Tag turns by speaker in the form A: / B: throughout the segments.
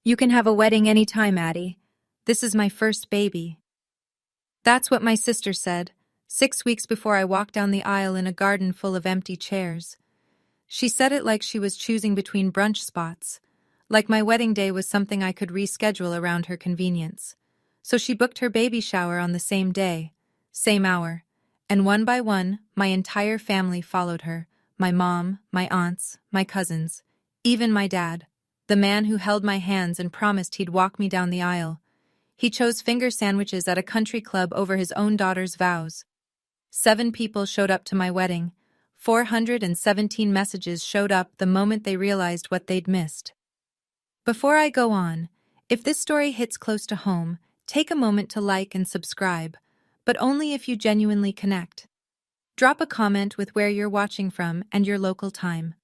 A: You can have a wedding any time, Addie. This is my first baby. That's what my sister said, 6 weeks before I walked down the aisle in a garden full of empty chairs. She said it like she was choosing between brunch spots, like my wedding day was something I could reschedule around her convenience. So she booked her baby shower on the same day, same hour, and one by one, my entire family followed her, my mom, my aunts, my cousins, even my dad, the man who held my hands and promised he'd walk me down the aisle. He chose finger sandwiches at a country club over his own daughter's vows. 7 people showed up to my wedding. 417 messages showed up the moment they realized what they'd missed. Before I go on, if this story hits close to home, take a moment to like and subscribe, but only if you genuinely connect. Drop a comment with where you're watching from and your local time.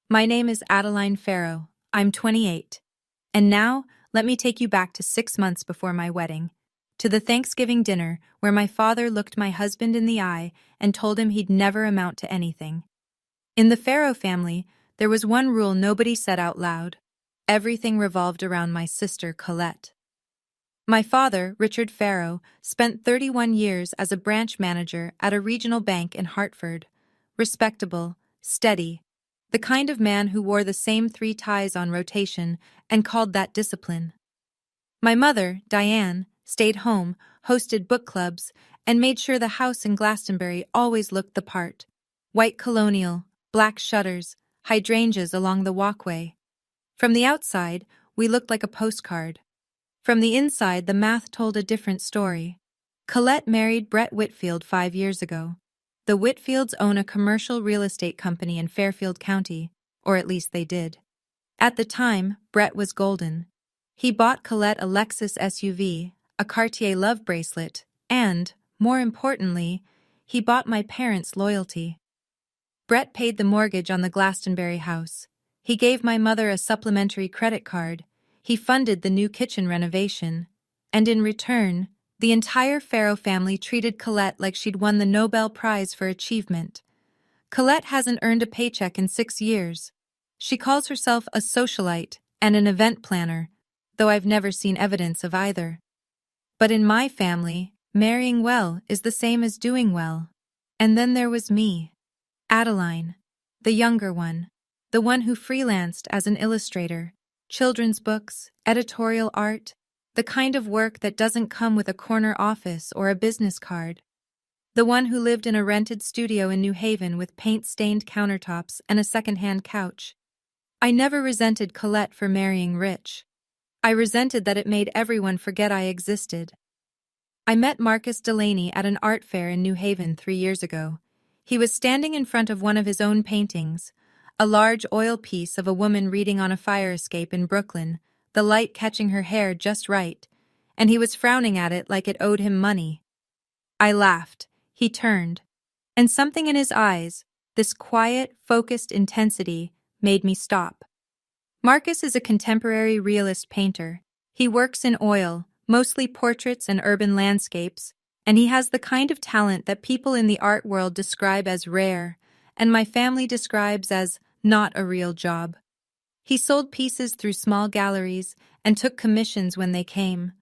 A: My name is Adeline Farrow. I'm 28. And now, let me take you back to 6 months before my wedding, to the Thanksgiving dinner where my father looked my husband in the eye and told him he'd never amount to anything. In the Farrow family, there was one rule nobody said out loud. Everything revolved around my sister, Colette. My father, Richard Farrow, spent 31 years as a branch manager at a regional bank in Hartford. Respectable, steady, the kind of man who wore the same 3 ties on rotation and called that discipline. My mother, Diane, stayed home, hosted book clubs, and made sure the house in Glastonbury always looked the part. White colonial, black shutters, hydrangeas along the walkway. From the outside, we looked like a postcard. From the inside, the math told a different story. Colette married Brett Whitfield 5 years ago. The Whitfields own a commercial real estate company in Fairfield County, or at least they did. At the time, Brett was golden. He bought Colette a Lexus SUV, a Cartier love bracelet, and, more importantly, he bought my parents' loyalty. Brett paid the mortgage on the Glastonbury house. He gave my mother a supplementary credit card. He funded the new kitchen renovation. And in return, the entire Farrow family treated Colette like she'd won the Nobel Prize for achievement. Colette hasn't earned a paycheck in 6 years. She calls herself a socialite and an event planner, though I've never seen evidence of either. But in my family, marrying well is the same as doing well. And then there was me, Adeline, the younger one, the one who freelanced as an illustrator, children's books, editorial art, the kind of work that doesn't come with a corner office or a business card. The one who lived in a rented studio in New Haven with paint-stained countertops and a second-hand couch. I never resented Colette for marrying rich. I resented that it made everyone forget I existed. I met Marcus Delaney at an art fair in New Haven 3 years ago. He was standing in front of one of his own paintings, a large oil piece of a woman reading on a fire escape in Brooklyn, the light catching her hair just right, and he was frowning at it like it owed him money. I laughed. He turned, and something in his eyes, this quiet, focused intensity, made me stop. Marcus is a contemporary realist painter. He works in oil, mostly portraits and urban landscapes, and he has the kind of talent that people in the art world describe as rare, and my family describes as not a real job. He sold pieces through small galleries and took commissions when they came.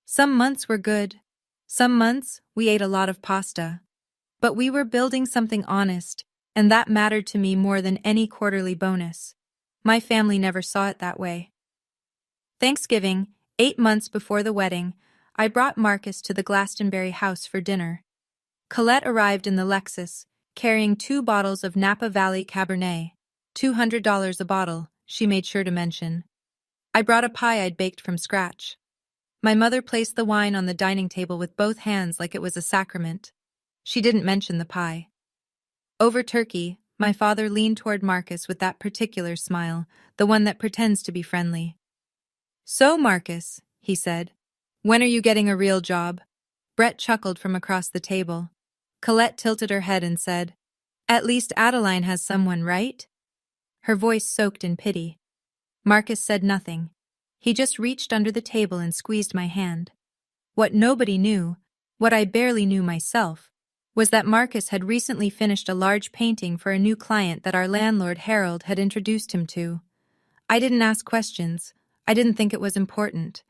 A: Some months were good. Some months, we ate a lot of pasta. But we were building something honest, and that mattered to me more than any quarterly bonus. My family never saw it that way. Thanksgiving, 8 months before the wedding, I brought Marcus to the Glastonbury house for dinner. Colette arrived in the Lexus, carrying 2 bottles of Napa Valley Cabernet. $200 a bottle, she made sure to mention. I brought a pie I'd baked from scratch. My mother placed the wine on the dining table with both hands like it was a sacrament. She didn't mention the pie. Over turkey, my father leaned toward Marcus with that particular smile, the one that pretends to be friendly. "So, Marcus," he said, "when are you getting a real job?" Brett chuckled from across the table. Colette tilted her head and said, "At least Adeline has someone, right?" Her voice soaked in pity. Marcus said nothing. He just reached under the table and squeezed my hand. What nobody knew, what I barely knew myself, was that Marcus had recently finished a large painting for a new client that our landlord Harold had introduced him to. I didn't ask questions. I didn't think it was important.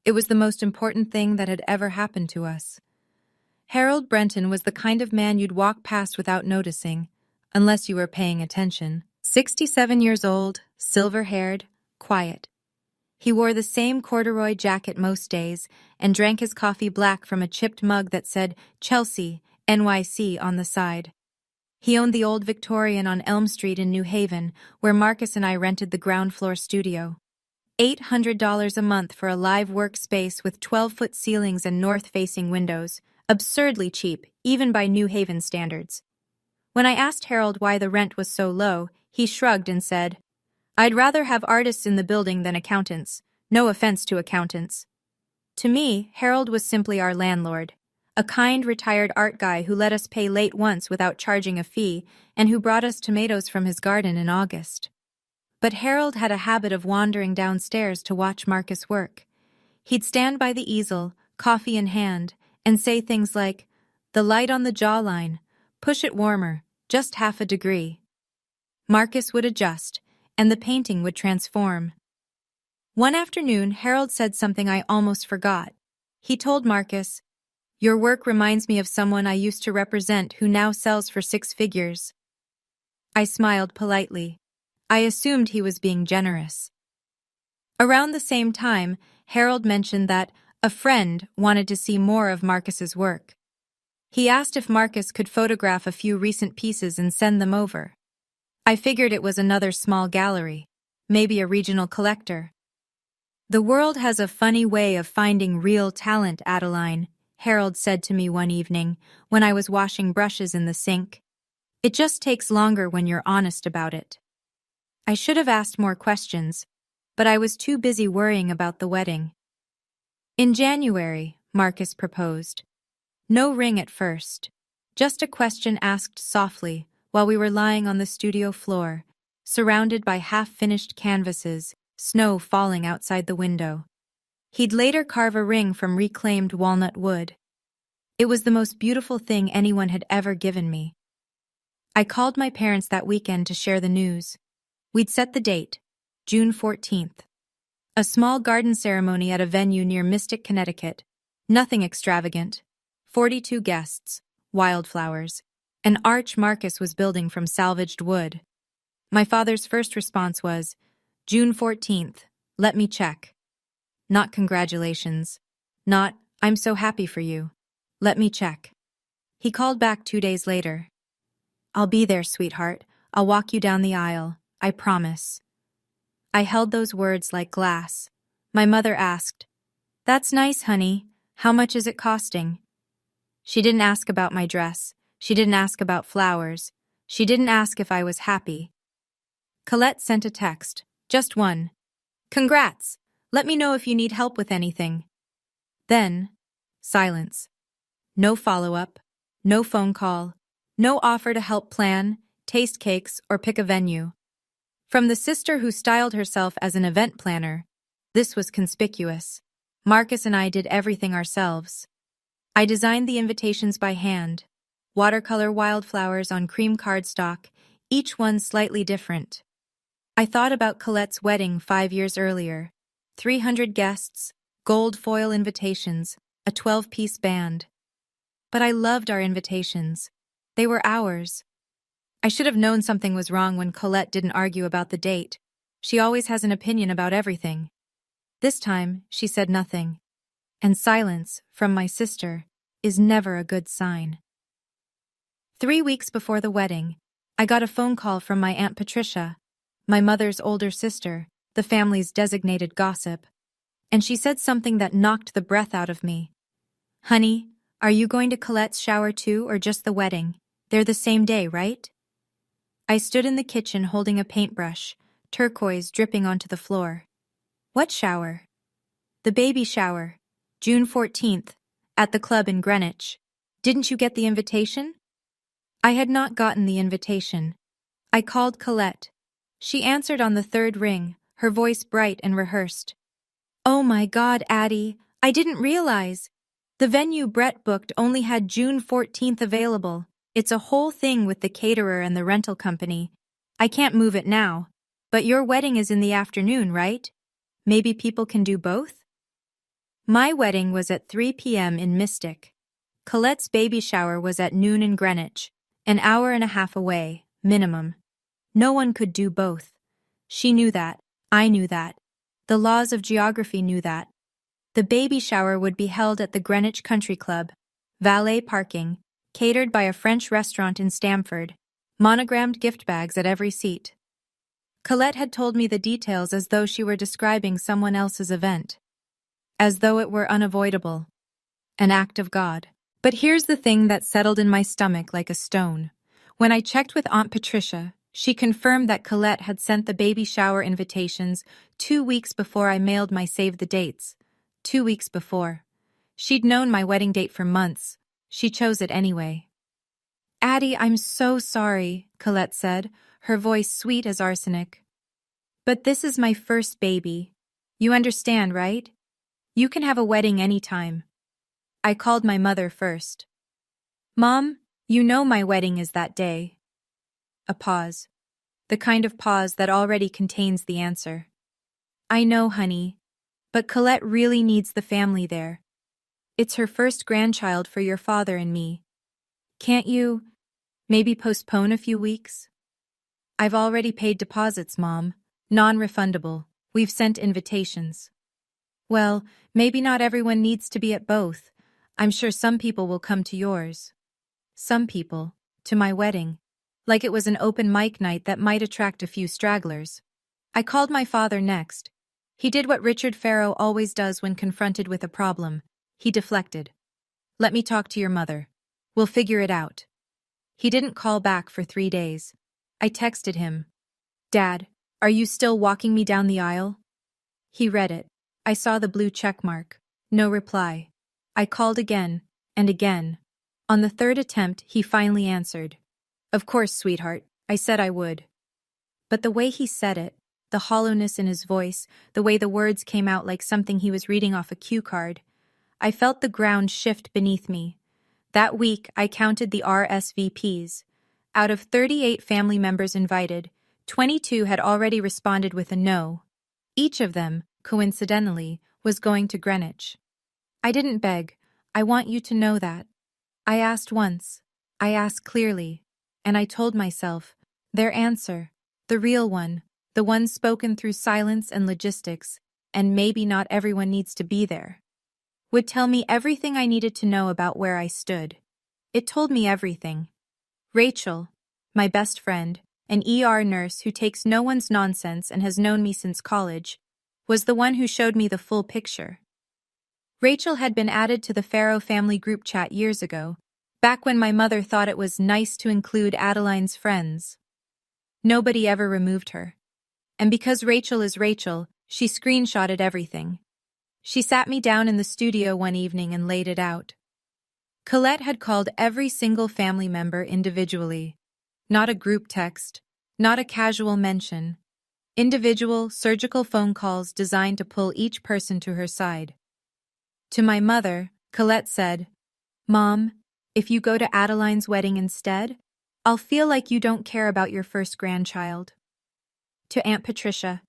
A: It was the most important thing that had ever happened to us. Harold Brenton was the kind of man you'd walk past without noticing, unless you were paying attention. 67 years old, silver-haired, quiet. He wore the same corduroy jacket most days and drank his coffee black from a chipped mug that said Chelsea, NYC on the side. He owned the old Victorian on Elm Street in New Haven, where Marcus and I rented the ground-floor studio. $800 a month for a live workspace with 12-foot ceilings and north-facing windows, absurdly cheap, even by New Haven standards. When I asked Harold why the rent was so low, he shrugged and said, "I'd rather have artists in the building than accountants. No offense to accountants." To me, Harold was simply our landlord, a kind retired art guy who let us pay late once without charging a fee and who brought us tomatoes from his garden in August. But Harold had a habit of wandering downstairs to watch Marcus work. He'd stand by the easel, coffee in hand, and say things like, "The light on the jawline, push it warmer, just half a degree." Marcus would adjust, and the painting would transform. One afternoon, Harold said something I almost forgot. He told Marcus, "Your work reminds me of someone I used to represent who now sells for 6 figures." I smiled politely. I assumed he was being generous. Around the same time, Harold mentioned that a friend wanted to see more of Marcus's work. He asked if Marcus could photograph a few recent pieces and send them over. I figured it was another small gallery, maybe a regional collector. "The world has a funny way of finding real talent, Adeline," Harold said to me one evening when I was washing brushes in the sink. "It just takes longer when you're honest about it." I should have asked more questions, but I was too busy worrying about the wedding. In January, Marcus proposed. No ring at first, just a question asked softly while we were lying on the studio floor, surrounded by half-finished canvases, snow falling outside the window. He'd later carve a ring from reclaimed walnut wood. It was the most beautiful thing anyone had ever given me. I called my parents that weekend to share the news. We'd set the date, June 14th. A small garden ceremony at a venue near Mystic, Connecticut. Nothing extravagant. 42 guests, wildflowers, an arch Marcus was building from salvaged wood. My father's first response was, "June 14th, let me check." Not congratulations. Not, "I'm so happy for you. Let me check." He called back 2 days later. "I'll be there, sweetheart. I'll walk you down the aisle. I promise." I held those words like glass. My mother asked, "That's nice, honey. How much is it costing?" She didn't ask about my dress. She didn't ask about flowers. She didn't ask if I was happy. Colette sent a text. Just one. "Congrats. Let me know if you need help with anything." Then, silence. No follow-up. No phone call. No offer to help plan, taste cakes, or pick a venue. From the sister who styled herself as an event planner, this was conspicuous. Marcus and I did everything ourselves. I designed the invitations by hand, watercolor wildflowers on cream cardstock, each one slightly different. I thought about Colette's wedding 5 years earlier. 300 guests, gold foil invitations, a 12-piece band. But I loved our invitations. They were ours. I should have known something was wrong when Colette didn't argue about the date. She always has an opinion about everything. This time, she said nothing. And silence, from my sister, is never a good sign. 3 weeks before the wedding, I got a phone call from my Aunt Patricia, my mother's older sister, the family's designated gossip. And she said something that knocked the breath out of me. "Honey, are you going to Colette's shower too, or just the wedding? They're the same day, right?" I stood in the kitchen holding a paintbrush, turquoise dripping onto the floor. "What shower?" "The baby shower. June 14th, at the club in Greenwich. Didn't you get the invitation?" I had not gotten the invitation. I called Colette. She answered on the 3rd ring, her voice bright and rehearsed. "Oh my God, Addie, I didn't realize. The venue Brett booked only had June 14th available. It's a whole thing with the caterer and the rental company. I can't move it now. But your wedding is in the afternoon, right? Maybe people can do both? My wedding was at 3 p.m. in Mystic. Colette's baby shower was at noon in Greenwich, an hour and a half away, minimum. No one could do both. She knew that. I knew that. The laws of geography knew that. The baby shower would be held at the Greenwich Country Club, valet parking, catered by a French restaurant in Stamford, monogrammed gift bags at every seat. Colette had told me the details as though she were describing someone else's event. As though it were unavoidable. An act of God. But here's the thing that settled in my stomach like a stone. When I checked with Aunt Patricia, she confirmed that Colette had sent the baby shower invitations 2 weeks before I mailed my save the dates. 2 weeks before. She'd known my wedding date for months. She chose it anyway. Addie, I'm so sorry, Colette said, her voice sweet as arsenic. But this is my first baby. You understand, right? You can have a wedding anytime. I called my mother first. Mom, you know my wedding is that day. A pause. The kind of pause that already contains the answer. I know, honey. But Colette really needs the family there. It's her first grandchild for your father and me. Can't you, maybe postpone a few weeks? I've already paid deposits, Mom. Non-refundable. We've sent invitations. Well, maybe not everyone needs to be at both. I'm sure some people will come to yours. Some people, to my wedding. Like it was an open mic night that might attract a few stragglers. I called my father next. He did what Richard Farrow always does when confronted with a problem. He deflected. Let me talk to your mother. We'll figure it out. He didn't call back for 3 days. I texted him. Dad, are you still walking me down the aisle? He read it. I saw the blue check mark. No reply. I called again, and again. On the 3rd attempt, he finally answered. Of course, sweetheart, I said I would. But the way he said it, the hollowness in his voice, the way the words came out like something he was reading off a cue card, I felt the ground shift beneath me. That week, I counted the RSVPs. Out of 38 family members invited, 22 had already responded with a no. Each of them, coincidentally, was going to Greenwich. I didn't beg. I want you to know that. I asked once. I asked clearly. And I told myself, their answer, the real one, the one spoken through silence and logistics, and maybe not everyone needs to be there, would tell me everything I needed to know about where I stood. It told me everything. Rachel, my best friend, an ER nurse who takes no one's nonsense and has known me since college, was the one who showed me the full picture. Rachel had been added to the Farrow family group chat years ago, back when my mother thought it was nice to include Adeline's friends. Nobody ever removed her. And because Rachel is Rachel, she screenshotted everything. She sat me down in the studio one evening and laid it out. Colette had called every single family member individually. Not a group text, not a casual mention. Individual, surgical phone calls designed to pull each person to her side. To my mother, Colette said, Mom, if you go to Adeline's wedding instead, I'll feel like you don't care about your first grandchild. To Aunt Patricia,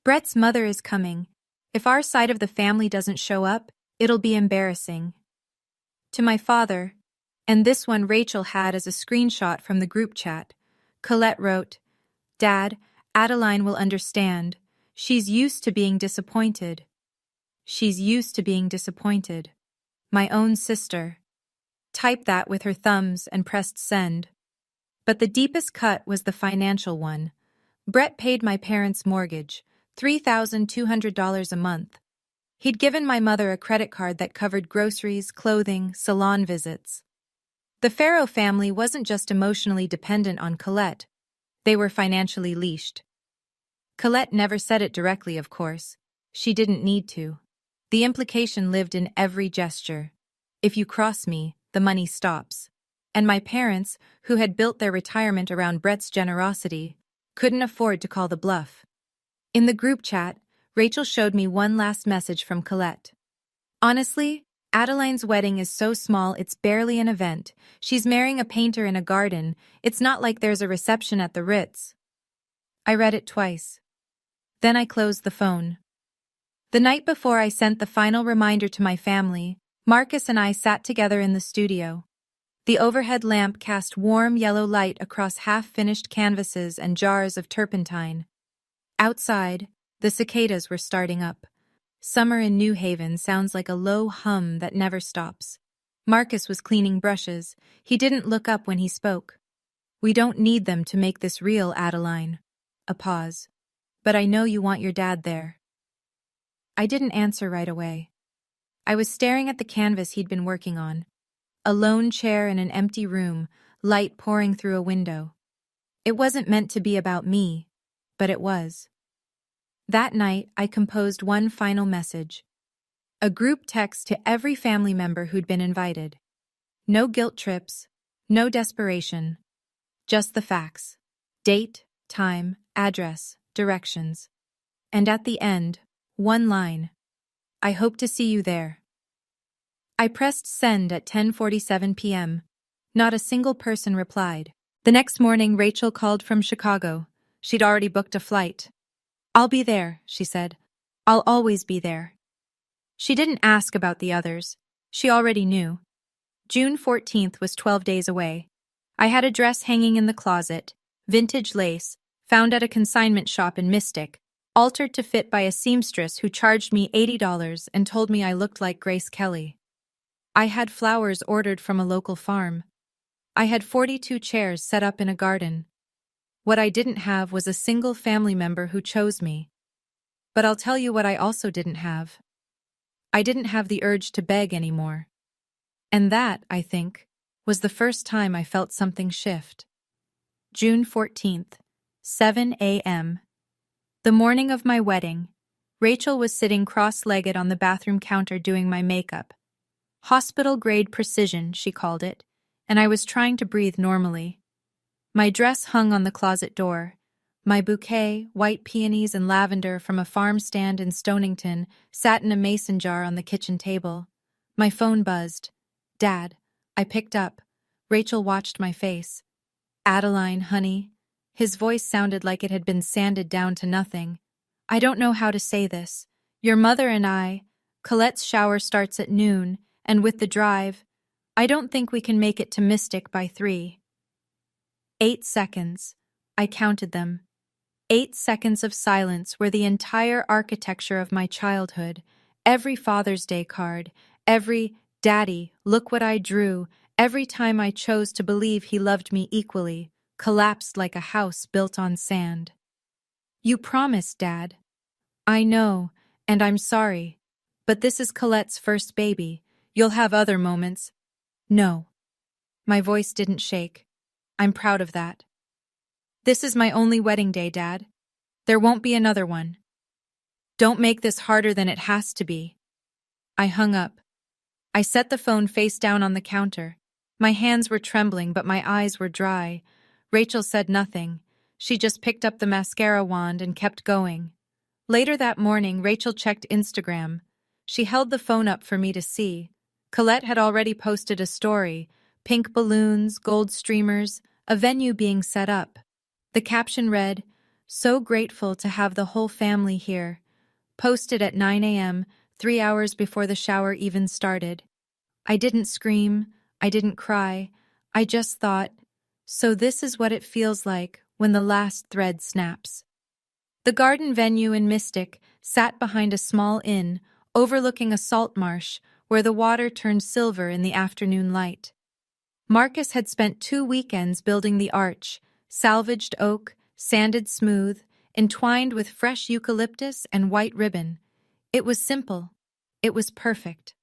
A: Brett's mother is coming. If our side of the family doesn't show up, it'll be embarrassing. To my father, and this one Rachel had as a screenshot from the group chat, Colette wrote, Dad, Adeline will understand. She's used to being disappointed. She's used to being disappointed. My own sister. Typed that with her thumbs and pressed send. But the deepest cut was the financial one. Brett paid my parents' mortgage, $3,200 a month. He'd given my mother a credit card that covered groceries, clothing, salon visits. The Farrow family wasn't just emotionally dependent on Colette. They were financially leashed. Colette never said it directly, of course. She didn't need to. The implication lived in every gesture. If you cross me, the money stops. And my parents, who had built their retirement around Brett's generosity, couldn't afford to call the bluff. In the group chat, Rachel showed me one last message from Colette. Honestly, Adeline's wedding is so small it's barely an event. She's marrying a painter in a garden. It's not like there's a reception at the Ritz. I read it twice. Then I closed the phone. The night before I sent the final reminder to my family, Marcus and I sat together in the studio. The overhead lamp cast warm yellow light across half-finished canvases and jars of turpentine. Outside, the cicadas were starting up. Summer in New Haven sounds like a low hum that never stops. Marcus was cleaning brushes. He didn't look up when he spoke. "We don't need them to make this real, Adeline." A pause. "But I know you want your dad there." I didn't answer right away. I was staring at the canvas he'd been working on. A lone chair in an empty room, light pouring through a window. It wasn't meant to be about me, but it was. That night, I composed one final message. A group text to every family member who'd been invited. No guilt trips, no desperation. Just the facts. Date, time, address, directions. And at the end, one line. "I hope to see you there." I pressed send at 10:47 p.m. Not a single person replied. The next morning, Rachel called from Chicago. She'd already booked a flight. "I'll be there," she said. "I'll always be there." She didn't ask about the others. She already knew. June 14th was 12 days away. I had a dress hanging in the closet, vintage lace, found at a consignment shop in Mystic, altered to fit by a seamstress who charged me $80 and told me I looked like Grace Kelly. I had flowers ordered from a local farm. I had 42 chairs set up in a garden. What I didn't have was a single family member who chose me. But I'll tell you what I also didn't have. I didn't have the urge to beg anymore. And that, I think, was the first time I felt something shift. June 14th, 7 a.m. The morning of my wedding, Rachel was sitting cross-legged on the bathroom counter doing my makeup. Hospital-grade precision, she called it, and I was trying to breathe normally. My dress hung on the closet door. My bouquet, white peonies and lavender from a farm stand in Stonington, sat in a mason jar on the kitchen table. My phone buzzed. "Dad." I picked up. Rachel watched my face. "Adeline, honey." His voice sounded like it had been sanded down to nothing. "I don't know how to say this. Your mother and I, Colette's shower starts at noon, and with the drive, I don't think we can make it to Mystic by 3. 8 seconds. I counted them. 8 seconds of silence where the entire architecture of my childhood, every Father's Day card, every "Daddy, look what I drew," every time I chose to believe he loved me equally, collapsed like a house built on sand. "You promised, Dad." "I know, and I'm sorry. But this is Colette's first baby. You'll have other moments." "No." My voice didn't shake. "I'm proud of that." "This is my only wedding day, Dad. There won't be another one. Don't make this harder than it has to be." I hung up. I set the phone face down on the counter. My hands were trembling, but my eyes were dry. Rachel said nothing. She just picked up the mascara wand and kept going. Later that morning, Rachel checked Instagram. She held the phone up for me to see. Colette had already posted a story. Pink balloons, gold streamers, a venue being set up. The caption read, "So grateful to have the whole family here." Posted at 9 a.m., 3 hours before the shower even started. I didn't scream. I didn't cry. I just thought, so this is what it feels like when the last thread snaps. The garden venue in Mystic sat behind a small inn, overlooking a salt marsh where the water turned silver in the afternoon light. Marcus had spent 2 weekends building the arch, salvaged oak, sanded smooth, entwined with fresh eucalyptus and white ribbon. It was simple. It was perfect.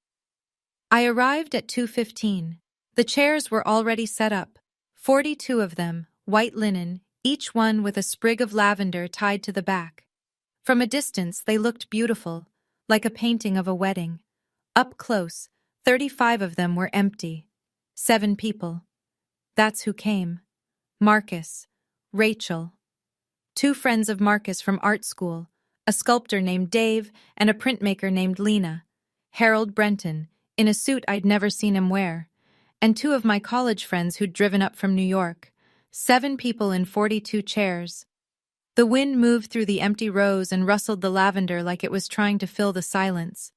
A: I arrived at 2:15. The chairs were already set up, 42 of them, white linen, each one with a sprig of lavender tied to the back. From a distance, they looked beautiful, like a painting of a wedding. Up close, 35 of them were empty. 7 people. That's who came. Marcus, Rachel. 2 friends of Marcus from art school, a sculptor named Dave and a printmaker named Lena. Harold Brenton, in a suit I'd never seen him wear. And 2 of my college friends who'd driven up from New York. 7 people in 42 chairs. The wind moved through the empty rows and rustled the lavender like it was trying to fill the silence.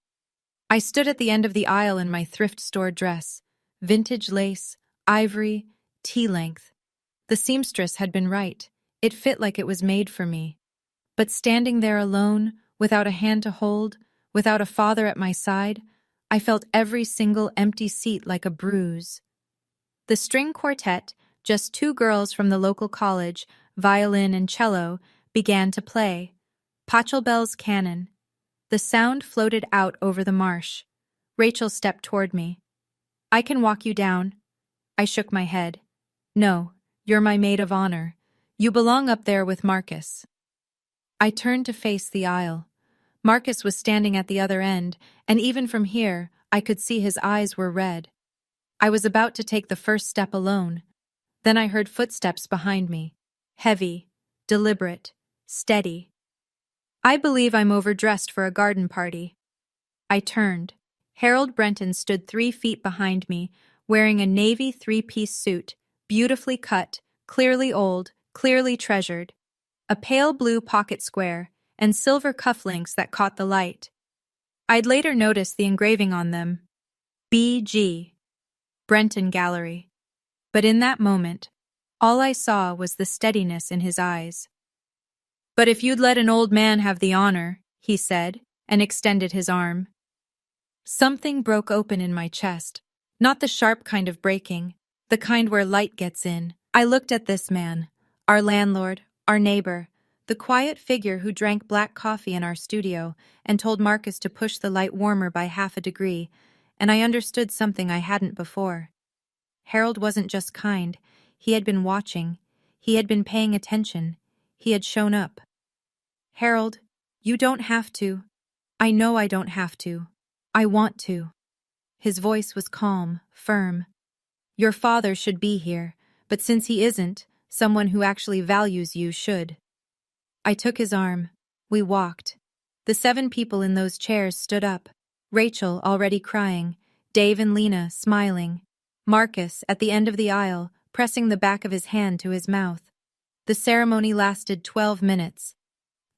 A: I stood at the end of the aisle in my thrift store dress, vintage lace, ivory, tea length. The seamstress had been right. It fit like it was made for me. But standing there alone, without a hand to hold, without a father at my side, I felt every single empty seat like a bruise. The string quartet, just two girls from the local college, violin and cello, began to play. Pachelbel's canon. The sound floated out over the marsh. Rachel stepped toward me. "I can walk you down." I shook my head. "No, you're my maid of honor. You belong up there with Marcus." I turned to face the aisle. Marcus was standing at the other end, and even from here, I could see his eyes were red. I was about to take the first step alone. Then I heard footsteps behind me. Heavy, deliberate, steady. "I believe I'm overdressed for a garden party." I turned. Harold Brenton stood 3 feet behind me, wearing a navy 3-piece suit, beautifully cut, clearly old, clearly treasured. A pale blue pocket square, and silver cufflinks that caught the light. I'd later noticed the engraving on them. B.G. Brenton Gallery. But in that moment, all I saw was the steadiness in his eyes. "But if you'd let an old man have the honor," he said, and extended his arm. Something broke open in my chest. Not the sharp kind of breaking, the kind where light gets in. I looked at this man, our landlord, our neighbor, the quiet figure who drank black coffee in our studio and told Marcus to push the light warmer by 1/2 degree, and I understood something I hadn't before. Harold wasn't just kind. He had been watching. He had been paying attention. He had shown up. "Harold, you don't have to. I know I don't have to. I want to." His voice was calm, firm. "Your father should be here, but since he isn't, someone who actually values you should." I took his arm. We walked. The 7 people in those chairs stood up. Rachel already crying, Dave and Lena smiling, Marcus at the end of the aisle, pressing the back of his hand to his mouth. The ceremony lasted 12 minutes.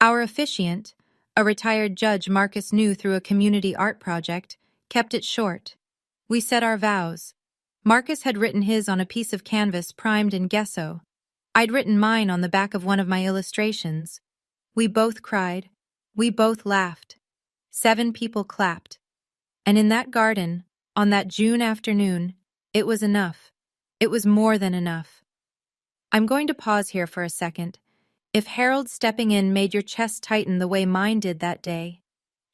A: Our officiant, a retired judge Marcus knew through a community art project, kept it short. We said our vows. Marcus had written his on a piece of canvas primed in gesso. I'd written mine on the back of one of my illustrations. We both cried. We both laughed. 7 people clapped. And in that garden, on that June afternoon, it was enough. It was more than enough. I'm going to pause here for a second. If Harold stepping in made your chest tighten the way mine did that day,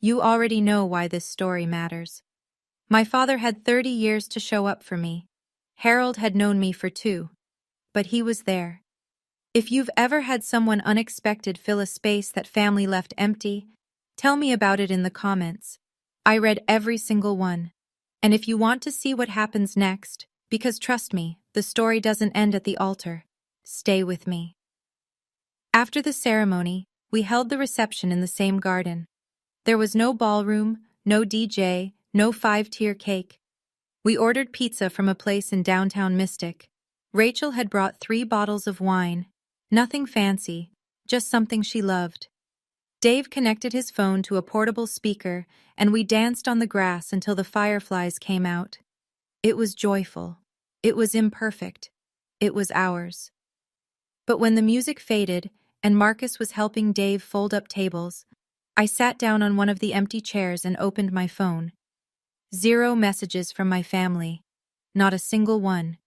A: you already know why this story matters. My father had 30 years to show up for me. Harold had known me for 2. But he was there. If you've ever had someone unexpected fill a space that family left empty, tell me about it in the comments. I read every single one. And if you want to see what happens next, because trust me, the story doesn't end at the altar, stay with me. After the ceremony, we held the reception in the same garden. There was no ballroom, no DJ, no 5-tier cake. We ordered pizza from a place in downtown Mystic. Rachel had brought 3 bottles of wine. Nothing fancy, just something she loved. Dave connected his phone to a portable speaker, and we danced on the grass until the fireflies came out. It was joyful. It was imperfect. It was ours. But when the music faded and Marcus was helping Dave fold up tables, I sat down on one of the empty chairs and opened my phone. 0 messages from my family. Not a single one.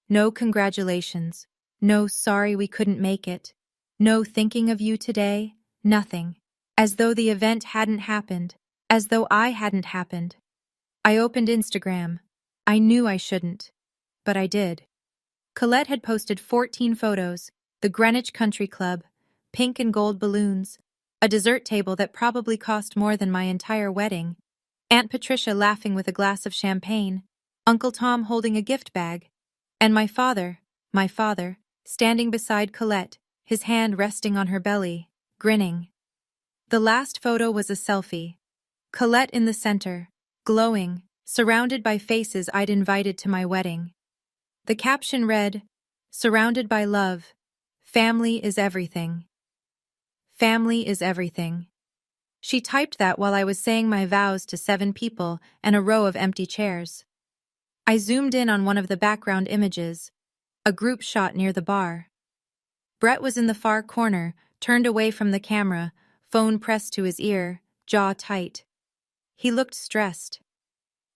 A: No congratulations. No sorry we couldn't make it. No thinking of you today. Nothing. As though the event hadn't happened. As though I hadn't happened. I opened Instagram. I knew I shouldn't. But I did. Colette had posted 14 photos, the Greenwich Country Club, pink and gold balloons, a dessert table that probably cost more than my entire wedding, Aunt Patricia laughing with a glass of champagne, Uncle Tom holding a gift bag, and my father, standing beside Colette, his hand resting on her belly, grinning. The last photo was a selfie. Colette in the center, glowing, surrounded by faces I'd invited to my wedding. The caption read, "Surrounded by love. Family is everything." Family is everything. She typed that while I was saying my vows to 7 people and a row of empty chairs. I zoomed in on one of the background images, a group shot near the bar. Brett was in the far corner, turned away from the camera, phone pressed to his ear, jaw tight. He looked stressed.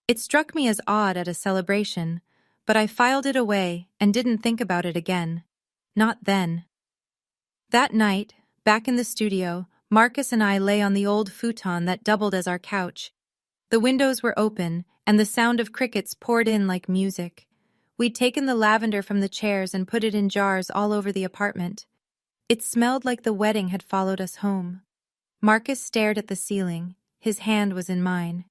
A: It struck me as odd at a celebration, but I filed it away and didn't think about it again. Not then. That night, back in the studio, Marcus and I lay on the old futon that doubled as our couch. The windows were open, and the sound of crickets poured in like music. We'd taken the lavender from the chairs and put it in jars all over the apartment. It smelled like the wedding had followed us home. Marcus stared at the ceiling. His hand was in mine.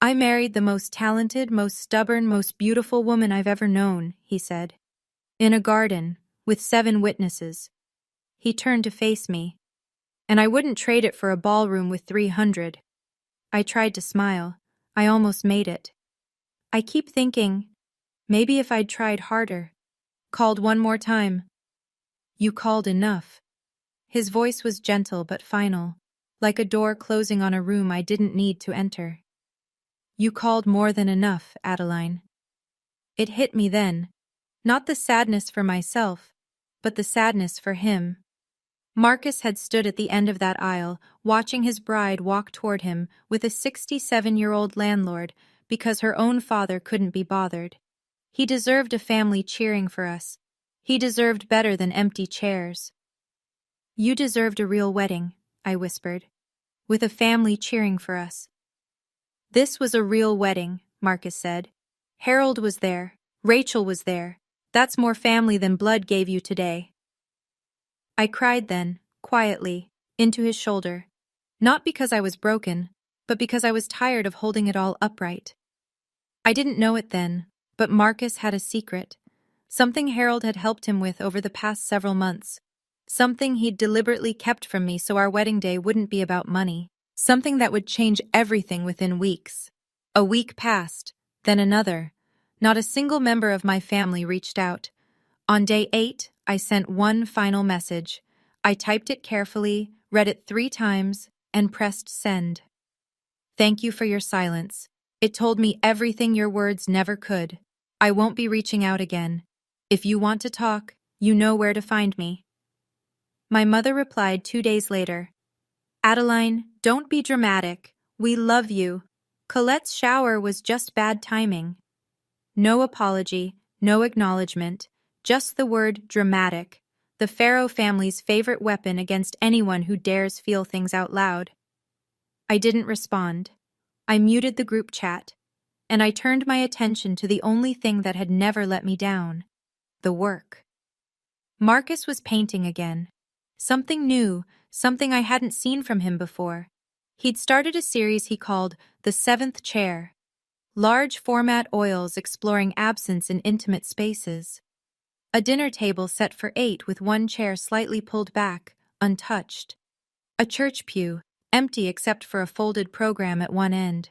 A: "I married the most talented, most stubborn, most beautiful woman I've ever known," he said. "In a garden, with 7 witnesses." He turned to face me. "And I wouldn't trade it for a ballroom with 300. I tried to smile. I almost made it. I keep thinking, maybe if I'd tried harder. Called one more time. You called enough." His voice was gentle but final, like a door closing on a room I didn't need to enter. "You called more than enough, Adeline." It hit me then. Not the sadness for myself, but the sadness for him. Marcus had stood at the end of that aisle, watching his bride walk toward him with a 67-year-old landlord because her own father couldn't be bothered. He deserved a family cheering for us. He deserved better than empty chairs. "You deserved a real wedding," I whispered, "with a family cheering for us." "This was a real wedding," Marcus said. "Harold was there. Rachel was there. That's more family than blood gave you today." I cried then, quietly, into his shoulder. Not because I was broken, but because I was tired of holding it all upright. I didn't know it then, but Marcus had a secret. Something Harold had helped him with over the past several months. Something he'd deliberately kept from me so our wedding day wouldn't be about money. Something that would change everything within weeks. A week passed, then another. Not a single member of my family reached out. On day 8, I sent one final message. I typed it carefully, read it 3 times, and pressed send. "Thank you for your silence. It told me everything your words never could. I won't be reaching out again. If you want to talk, you know where to find me." My mother replied 2 days later. "Adeline, don't be dramatic. We love you. Colette's shower was just bad timing." No apology, no acknowledgement, just the word dramatic, the Farrow family's favorite weapon against anyone who dares feel things out loud. I didn't respond. I muted the group chat, and I turned my attention to the only thing that had never let me down: the work. Marcus was painting again. Something new, something I hadn't seen from him before. He'd started a series he called The 7th Chair. Large format oils exploring absence in intimate spaces. A dinner table set for 8 with one chair slightly pulled back, untouched. A church pew, empty except for a folded program at one end.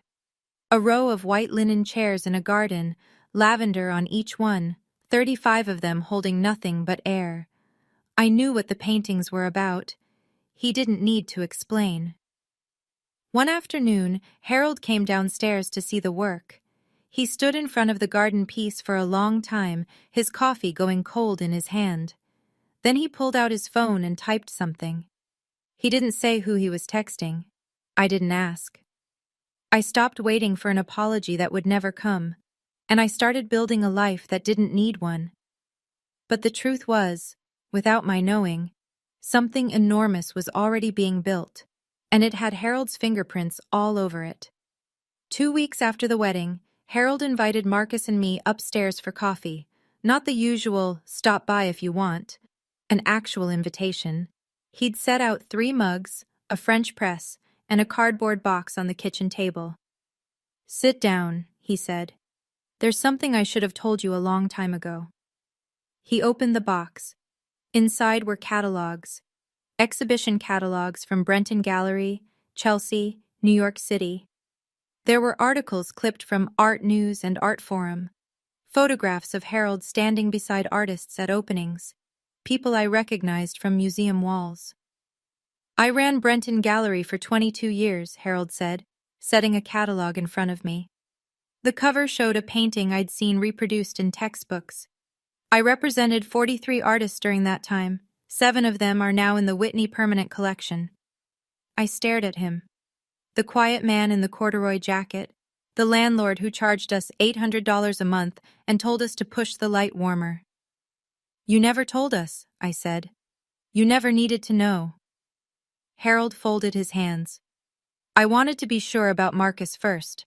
A: A row of white linen chairs in a garden, lavender on each one, 35 of them holding nothing but air. I knew what the paintings were about. He didn't need to explain. One afternoon, Harold came downstairs to see the work. He stood in front of the garden piece for a long time, his coffee going cold in his hand. Then he pulled out his phone and typed something. He didn't say who he was texting. I didn't ask. I stopped waiting for an apology that would never come, and I started building a life that didn't need one. But the truth was, without my knowing, something enormous was already being built, and it had Harold's fingerprints all over it. 2 weeks after the wedding, Harold invited Marcus and me upstairs for coffee, not the usual "stop by if you want," an actual invitation. He'd set out 3 mugs, a French press, and a cardboard box on the kitchen table. "Sit down," he said. "There's something I should have told you a long time ago." He opened the box. Inside were catalogs, exhibition catalogs from Brenton Gallery, Chelsea, New York City. There were articles clipped from Art News and Art Forum, photographs of Harold standing beside artists at openings, people I recognized from museum walls. I ran Brenton Gallery for 22 years, Harold said, setting a catalog in front of me. The cover showed a painting I'd seen reproduced in textbooks. I represented 43 artists during that time. 7 of them are now in the Whitney Permanent Collection. I stared at him. The quiet man in the corduroy jacket, the landlord who charged us $800 a month and told us to push the light warmer. You never told us, I said. You never needed to know. Harold folded his hands. I wanted to be sure about Marcus first.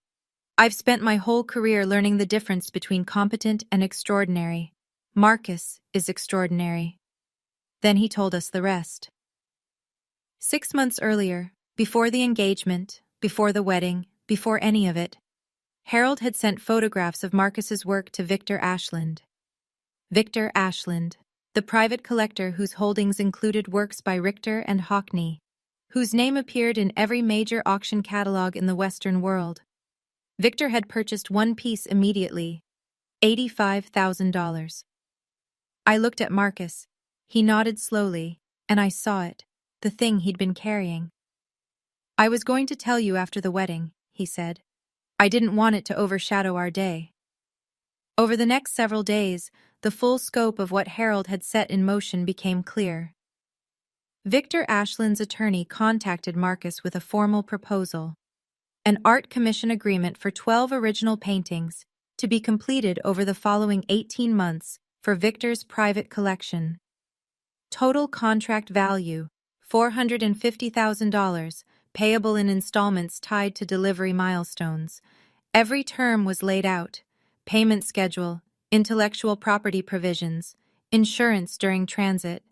A: I've spent my whole career learning the difference between competent and extraordinary. Marcus is extraordinary. Then he told us the rest. 6 months earlier, before the engagement, before the wedding, before any of it, Harold had sent photographs of Marcus's work to Victor Ashland. Victor Ashland, the private collector whose holdings included works by Richter and Hockney, whose name appeared in every major auction catalog in the Western world. Victor had purchased one piece immediately, $85,000. I looked at Marcus. He nodded slowly, and I saw it, the thing he'd been carrying. I was going to tell you after the wedding, he said. I didn't want it to overshadow our day. Over the next several days, the full scope of what Harold had set in motion became clear. Victor Ashland's attorney contacted Marcus with a formal proposal, an art commission agreement for 12 original paintings to be completed over the following 18 months for Victor's private collection. Total contract value, $450,000, payable in installments tied to delivery milestones. Every term was laid out: payment schedule, intellectual property provisions, insurance during transit.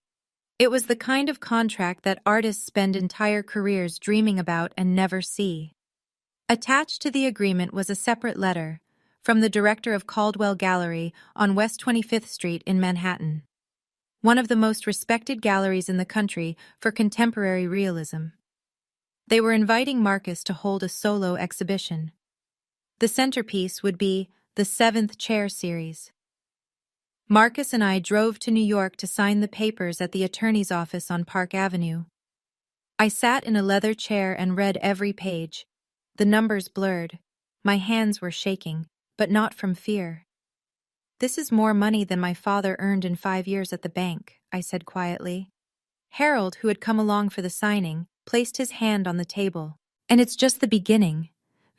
A: It was the kind of contract that artists spend entire careers dreaming about and never see. Attached to the agreement was a separate letter from the director of Caldwell Gallery on West 25th Street in Manhattan, one of the most respected galleries in the country for contemporary realism. They were inviting Marcus to hold a solo exhibition. The centerpiece would be the 7th Chair series. Marcus and I drove to New York to sign the papers at the attorney's office on Park Avenue. I sat in a leather chair and read every page. The numbers blurred. My hands were shaking, but not from fear. This is more money than my father earned in 5 years at the bank, I said quietly. Harold, who had come along for the signing, placed his hand on the table. And it's just the beginning.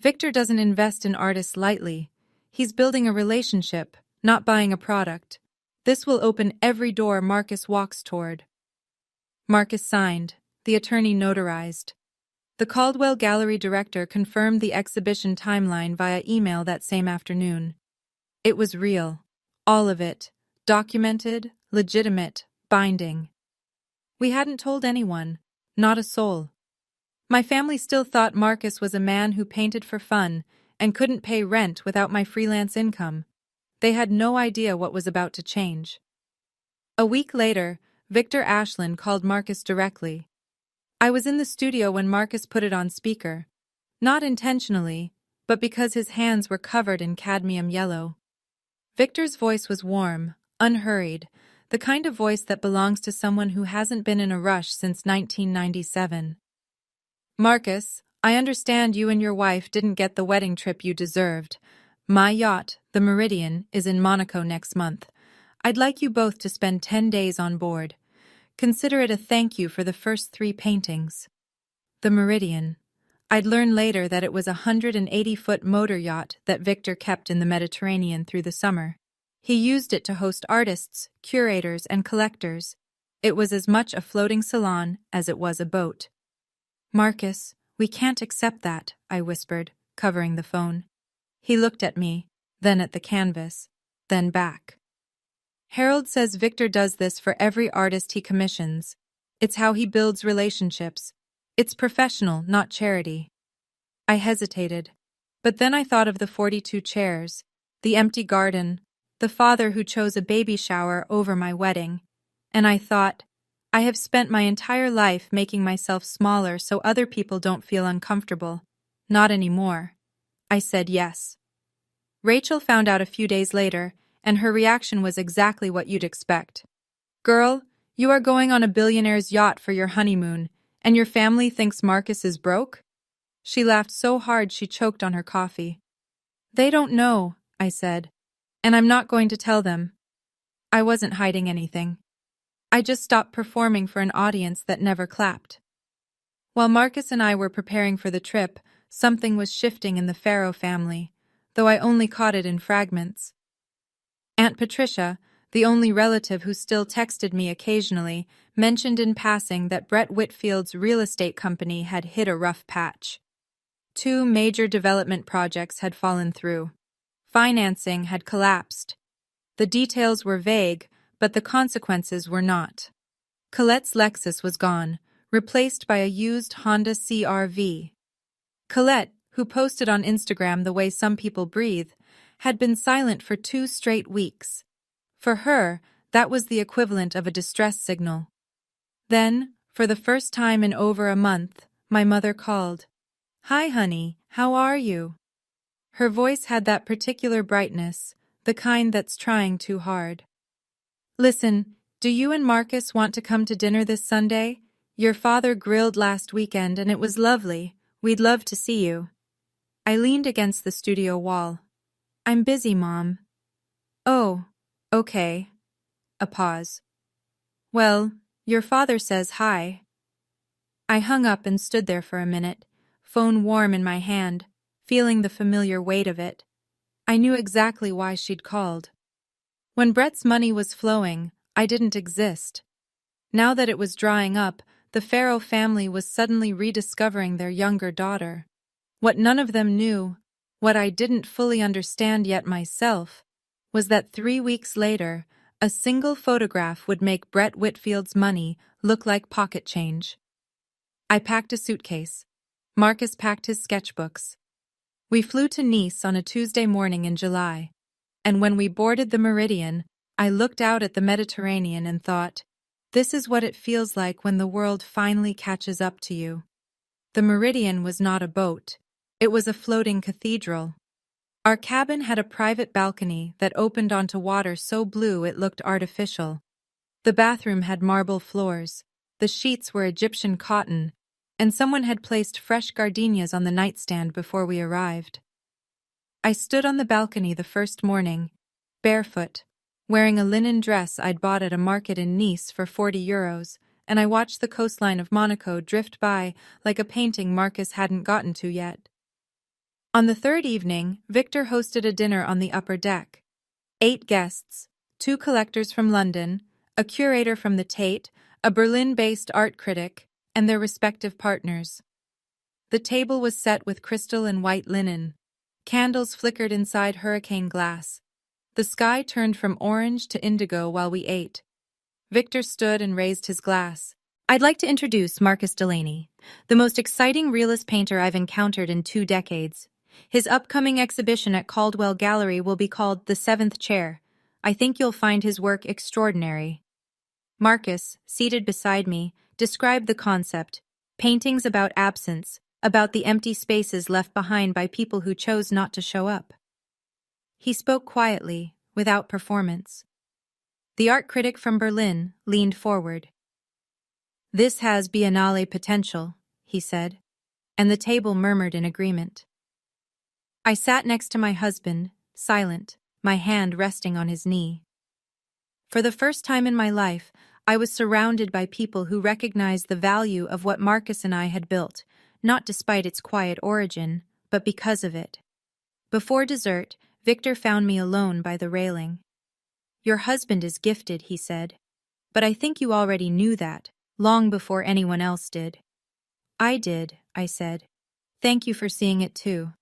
A: Victor doesn't invest in artists lightly. He's building a relationship, not buying a product. This will open every door Marcus walks toward. Marcus signed. The attorney notarized. The Caldwell Gallery director confirmed the exhibition timeline via email that same afternoon. It was real. All of it. Documented, legitimate, binding. We hadn't told anyone. Not a soul. My family still thought Marcus was a man who painted for fun and couldn't pay rent without my freelance income. They had no idea what was about to change. A week later, Victor Ashland called Marcus directly. I was in the studio when Marcus put it on speaker. Not intentionally, but because his hands were covered in cadmium yellow. Victor's voice was warm, unhurried, the kind of voice that belongs to someone who hasn't been in a rush since 1997. Marcus, I understand you and your wife didn't get the wedding trip you deserved. My yacht, the Meridian, is in Monaco next month. I'd like you both to spend 10 days on board. Consider it a thank you for the first 3 paintings. The Meridian. I'd learn later that it was a 180-foot motor yacht that Victor kept in the Mediterranean through the summer. He used it to host artists, curators, and collectors. It was as much a floating salon as it was a boat. Marcus, we can't accept that, I whispered, covering the phone. He looked at me, then at the canvas, then back. Harold says Victor does this for every artist he commissions. It's how he builds relationships. It's professional, not charity. I hesitated, but then I thought of the 42 chairs, the empty garden, the father who chose a baby shower over my wedding, and I thought, I have spent my entire life making myself smaller so other people don't feel uncomfortable. Not anymore. I said yes. Rachel found out a few days later, and her reaction was exactly what you'd expect. Girl, you are going on a billionaire's yacht for your honeymoon, And your family thinks Marcus is broke? She laughed so hard she choked on her coffee. They don't know, I said. And I'm not going to tell them. I wasn't hiding anything. I just stopped performing for an audience that never clapped. While Marcus and I were preparing for the trip, something was shifting in the Farrow family, though I only caught it in fragments. Aunt Patricia, the only relative who still texted me occasionally, mentioned in passing that Brett Whitfield's real estate company had hit a rough patch. 2 major development projects had fallen through. Financing had collapsed. The details were vague, but the consequences were not. Colette's Lexus was gone, replaced by a used Honda CR-V. Colette, who posted on Instagram the way some people breathe, had been silent for 2 straight weeks. For her, that was the equivalent of a distress signal. Then, for the first time in over a month, my mother called. "Hi, honey, how are you?" Her voice had that particular brightness, the kind that's trying too hard. "Listen, do you and Marcus want to come to dinner this Sunday? Your father grilled last weekend and it was lovely. We'd love to see you." I leaned against the studio wall. "I'm busy, Mom." "Oh, okay." A pause. "Well, your father says hi." I hung up and stood there for a minute, phone warm in my hand, feeling the familiar weight of it. I knew exactly why she'd called. When Brett's money was flowing, I didn't exist. Now that it was drying up, the Farrow family was suddenly rediscovering their younger daughter. What none of them knew, what I didn't fully understand yet myself, was that 3 weeks later, a single photograph would make Brett Whitfield's money look like pocket change. I packed a suitcase. Marcus packed his sketchbooks. We flew to Nice on a Tuesday morning in July, and when we boarded the Meridian, I looked out at the Mediterranean and thought, this is what it feels like when the world finally catches up to you. The Meridian was not a boat. It was a floating cathedral. Our cabin had a private balcony that opened onto water so blue it looked artificial. The bathroom had marble floors, the sheets were Egyptian cotton, and someone had placed fresh gardenias on the nightstand before we arrived. I stood on the balcony the first morning, barefoot, wearing a linen dress I'd bought at a market in Nice for €40, and I watched the coastline of Monaco drift by like a painting Marcus hadn't gotten to yet. On the third evening, Victor hosted a dinner on the upper deck. 8 guests, 2 collectors from London, a curator from the Tate, a Berlin-based art critic, and their respective partners. The table was set with crystal and white linen. Candles flickered inside hurricane glass. The sky turned from orange to indigo while we ate. Victor stood and raised his glass. "I'd like to introduce Marcus Delaney, the most exciting realist painter I've encountered in 2 decades. His upcoming exhibition at Caldwell Gallery will be called The Seventh Chair. I think you'll find his work extraordinary." Marcus, seated beside me, described the concept: paintings about absence, about the empty spaces left behind by people who chose not to show up. He spoke quietly, without performance. The art critic from Berlin leaned forward. "This has Biennale potential," he said, and the table murmured in agreement. I sat next to my husband, silent, my hand resting on his knee. For the first time in my life, I was surrounded by people who recognized the value of what Marcus and I had built, not despite its quiet origin, but because of it. Before dessert, Victor found me alone by the railing. "Your husband is gifted," he said. "But I think you already knew that, long before anyone else did." "I did," I said. "Thank you for seeing it too."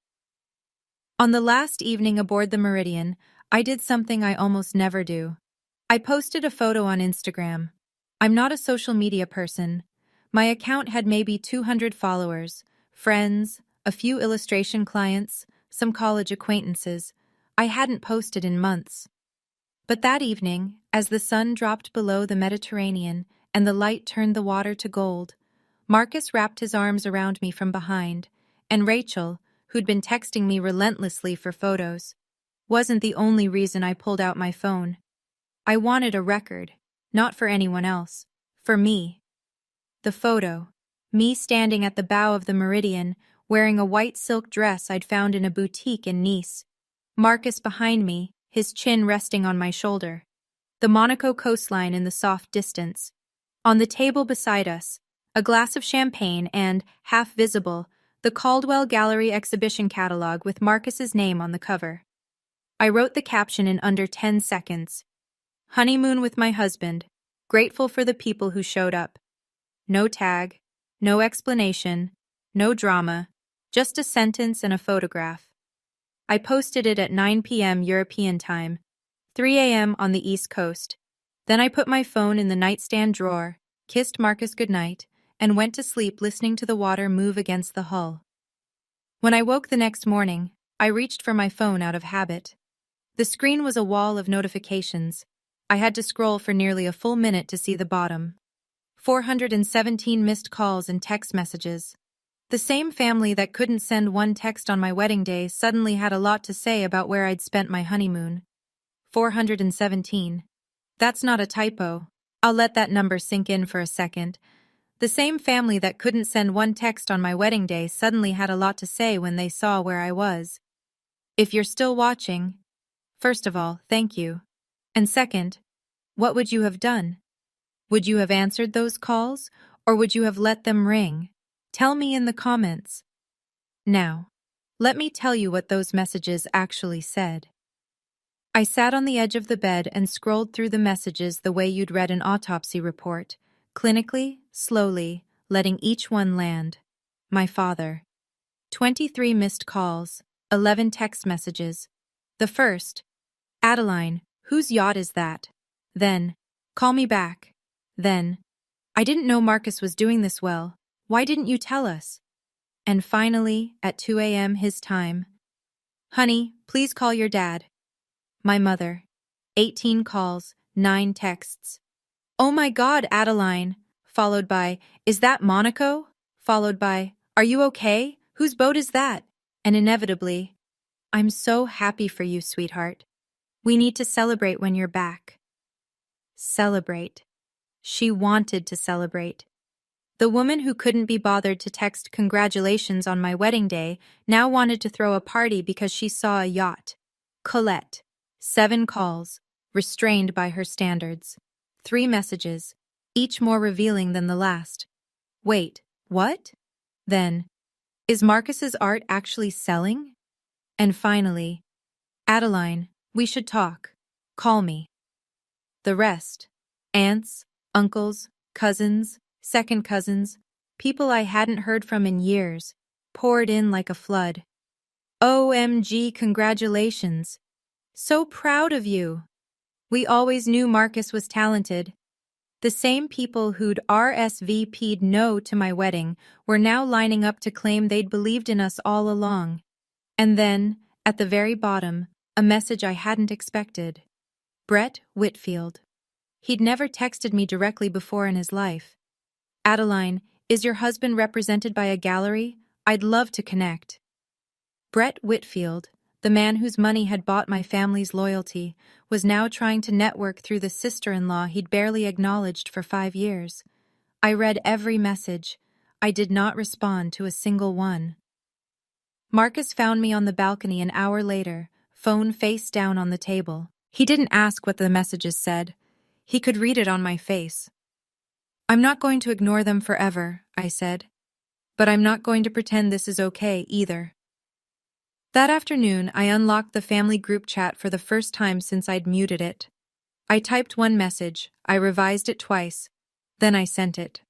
A: On the last evening aboard the Meridian, I did something I almost never do. I posted a photo on Instagram. I'm not a social media person. My account had maybe 200 followers, friends, a few illustration clients, some college acquaintances. I hadn't posted in months. But that evening, as the sun dropped below the Mediterranean and the light turned the water to gold, Marcus wrapped his arms around me from behind, and Rachel, who'd been texting me relentlessly for photos, wasn't the only reason I pulled out my phone. I wanted a record, not for anyone else, for me. The photo, Me standing at the bow of the Meridian, wearing a white silk dress I'd found in a boutique in Nice. Marcus behind me, his chin resting on my shoulder. The Monaco coastline in the soft distance. On the table beside us, a glass of champagne and, half visible, the Caldwell Gallery exhibition catalog with Marcus's name on the cover. I wrote the caption in under 10 seconds. Honeymoon with my husband, grateful for the people who showed up. No tag, no explanation, no drama, just a sentence and a photograph. I posted it at 9 p.m. European time, 3 a.m. on the East Coast. Then I put my phone in the nightstand drawer, kissed Marcus goodnight, and went to sleep listening to the water move against the hull. When I woke the next morning, I reached for my phone out of habit. The screen was a wall of notifications. I had to scroll for nearly a full minute to see the bottom. 417 missed calls and text messages. The same family that couldn't send one text on my wedding day suddenly had a lot to say about where I'd spent my honeymoon. 417. That's not a typo. I'll let that number sink in for a second. The same family that couldn't send one text on my wedding day suddenly had a lot to say when they saw where I was. If you're still watching, first of all, thank you. And second, what would you have done? Would you have answered those calls, or would you have let them ring? Tell me in the comments. Now, let me tell you what those messages actually said. I sat on the edge of the bed and scrolled through the messages the way you'd read an autopsy report, clinically, slowly, letting each one land. My father. 23 missed calls, 11 text messages. The first, Adeline, whose yacht is that? Then, call me back. Then, I didn't know Marcus was doing this well. Why didn't you tell us? And finally, at 2 a.m. his time, honey, please call your dad. My mother. 18 calls, 9 texts. Oh my God, Adeline. Followed by, is that Monaco? Followed by, are you okay? Whose boat is that? And inevitably, I'm so happy for you, sweetheart. We need to celebrate when you're back. Celebrate. She wanted to celebrate. The woman who couldn't be bothered to text congratulations on my wedding day now wanted to throw a party because she saw a yacht. Colette. 7 calls, restrained by her standards. 3 messages, each more revealing than the last. Wait, what? Then, is Marcus's art actually selling? And finally, Adeline, we should talk. Call me. The rest, aunts, uncles, cousins, second cousins, people I hadn't heard from in years, poured in like a flood. OMG, congratulations. So proud of you. We always knew Marcus was talented. The same people who'd RSVP'd no to my wedding were now lining up to claim they'd believed in us all along. And then, at the very bottom, a message I hadn't expected. Brett Whitfield. He'd never texted me directly before in his life. Adeline, is your husband represented by a gallery? I'd love to connect. Brett Whitfield, the man whose money had bought my family's loyalty, was now trying to network through the sister-in-law he'd barely acknowledged for 5 years. I read every message. I did not respond to a single one. Marcus found me on the balcony an hour later, phone face down on the table. He didn't ask what the messages said. He could read it on my face. I'm not going to ignore them forever, I said. But I'm not going to pretend this is okay either. That afternoon, I unlocked the family group chat for the first time since I'd muted it. I typed one message, I revised it twice, then I sent it.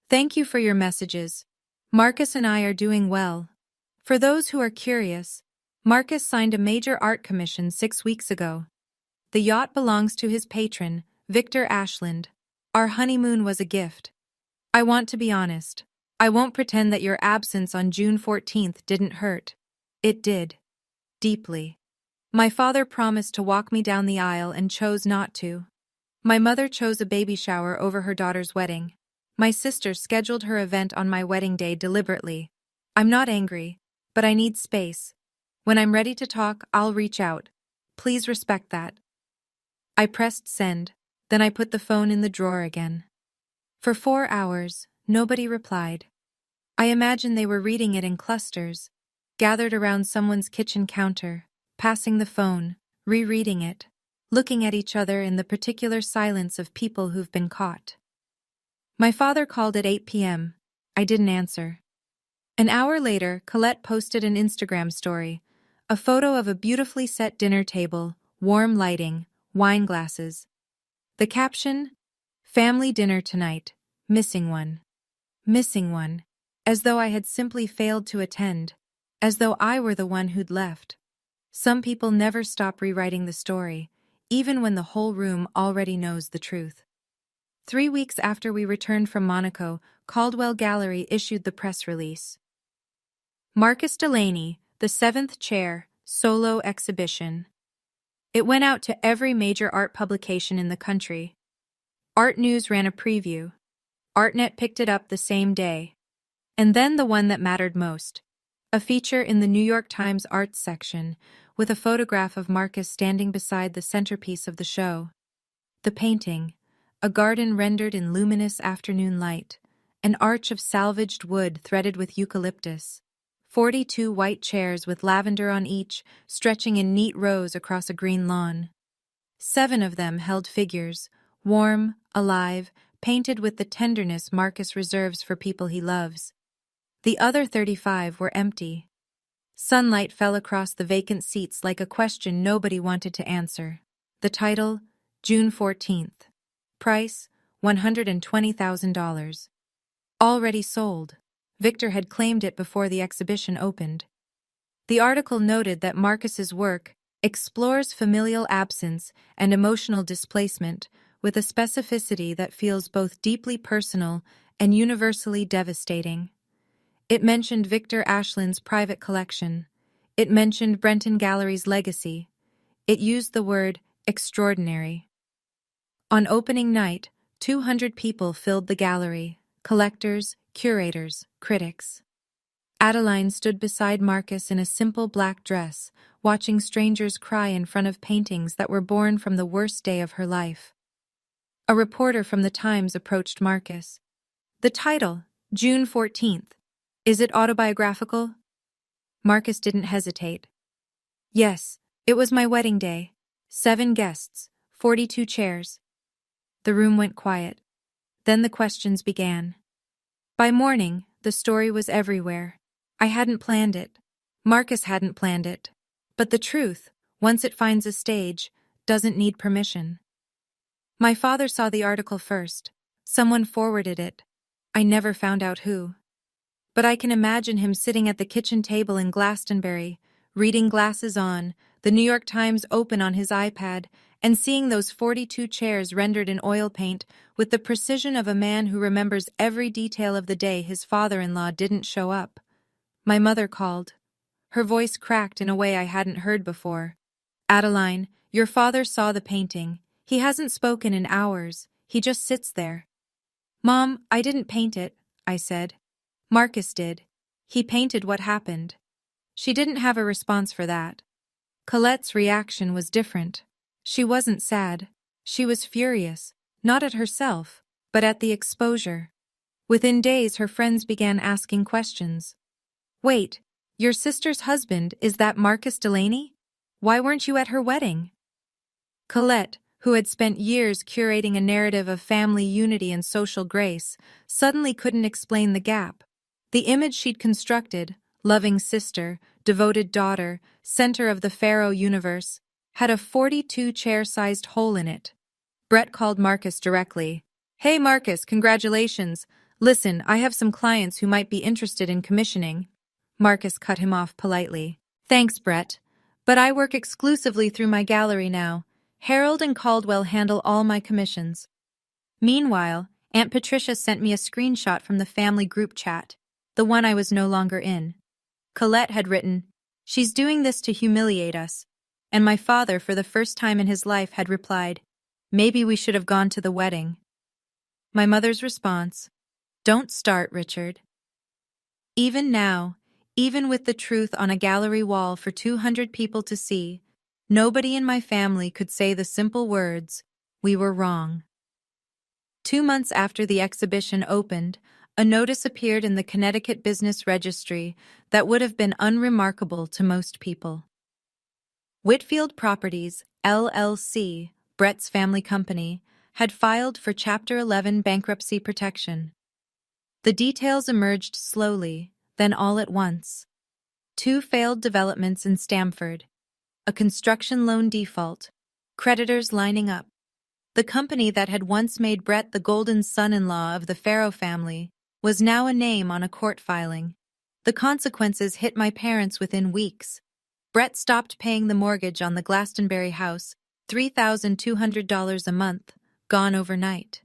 A: Thank you for your messages. Marcus and I are doing well. For those who are curious, Marcus signed a major art commission 6 weeks ago. The yacht belongs to his patron, Victor Ashland. Our honeymoon was a gift. I want to be honest. I won't pretend that your absence on June 14th didn't hurt. It did. Deeply. My father promised to walk me down the aisle and chose not to. My mother chose a baby shower over her daughter's wedding. My sister scheduled her event on my wedding day deliberately. I'm not angry, but I need space. When I'm ready to talk, I'll reach out. Please respect that. I pressed send, then I put the phone in the drawer again. For 4 hours, Nobody replied. I imagine they were reading it in clusters, gathered around someone's kitchen counter, passing the phone, rereading it, looking at each other in the particular silence of people who've been caught. My father called at 8 p.m. I didn't answer. An hour later, Colette posted an Instagram story, a photo of a beautifully set dinner table, warm lighting, wine glasses. The caption, "Family dinner tonight, missing one." Missing one. As though I had simply failed to attend. As though I were the one who'd left. Some people never stop rewriting the story, even when the whole room already knows the truth. 3 weeks after we returned from Monaco, Caldwell Gallery issued the press release. Marcus Delaney, the 7th Chair, Solo Exhibition. It went out to every major art publication in the country. Art News ran a preview. ArtNet picked it up the same day. And then the one that mattered most. A feature in the New York Times Arts section, with a photograph of Marcus standing beside the centerpiece of the show. The painting, a garden rendered in luminous afternoon light, an arch of salvaged wood threaded with eucalyptus, 42 white chairs with lavender on each, stretching in neat rows across a green lawn. 7 of them held figures, warm, alive, painted with the tenderness Marcus reserves for people he loves. The other 35 were empty. Sunlight fell across the vacant seats like a question nobody wanted to answer. The title, June 14th. Price, $120,000. Already sold. Victor had claimed it before the exhibition opened. The article noted that Marcus's work explores familial absence and emotional displacement with a specificity that feels both deeply personal and universally devastating. It mentioned Victor Ashland's private collection. It mentioned Brenton Gallery's legacy. It used the word extraordinary. On opening night, 200 people filled the gallery, collectors, curators, critics. Adeline stood beside Marcus in a simple black dress, watching strangers cry in front of paintings that were born from the worst day of her life. A reporter from the Times approached Marcus. The title, June 14th. Is it autobiographical? Marcus didn't hesitate. Yes, it was my wedding day. 7 guests, 42 chairs. The room went quiet. Then the questions began. By morning, the story was everywhere. I hadn't planned it. Marcus hadn't planned it. But the truth, once it finds a stage, doesn't need permission. My father saw the article first. Someone forwarded it. I never found out who. But I can imagine him sitting at the kitchen table in Glastonbury, reading glasses on, the New York Times open on his iPad, and seeing those 42 chairs rendered in oil paint with the precision of a man who remembers every detail of the day his father-in-law didn't show up. My mother called. Her voice cracked in a way I hadn't heard before. Adeline, your father saw the painting. He hasn't spoken in hours. He just sits there. Mom, I didn't paint it, I said. Marcus did. He painted what happened. She didn't have a response for that. Colette's reaction was different. She wasn't sad. She was furious, not at herself, but at the exposure. Within days, her friends began asking questions. Wait, your sister's husband, is that Marcus Delaney? Why weren't you at her wedding? Colette, who had spent years curating a narrative of family unity and social grace, suddenly couldn't explain the gap. The image she'd constructed, loving sister, devoted daughter, center of the Pharaoh universe, had a 42-chair-sized hole in it. Brett called Marcus directly. Hey Marcus, congratulations. Listen, I have some clients who might be interested in commissioning. Marcus cut him off politely. Thanks, Brett. But I work exclusively through my gallery now. Harold and Caldwell handle all my commissions. Meanwhile, Aunt Patricia sent me a screenshot from the family group chat, the one I was no longer in. Colette had written, "She's doing this to humiliate us." And my father, for the first time in his life, had replied, "Maybe we should have gone to the wedding." My mother's response, "Don't start, Richard." Even now, even with the truth on a gallery wall for 200 people to see, nobody in my family could say the simple words, "We were wrong." 2 months after the exhibition opened, A notice appeared in the Connecticut Business Registry that would have been unremarkable to most people. Whitfield Properties, LLC, Brett's family company, had filed for Chapter 11 bankruptcy protection. The details emerged slowly, then all at once. 2 failed developments in Stamford, a construction loan default, creditors lining up. The company that had once made Brett the golden son-in-law of the Farrow family was now a name on a court filing. The consequences hit my parents within weeks. Brett stopped paying the mortgage on the Glastonbury house, $3,200 a month, gone overnight.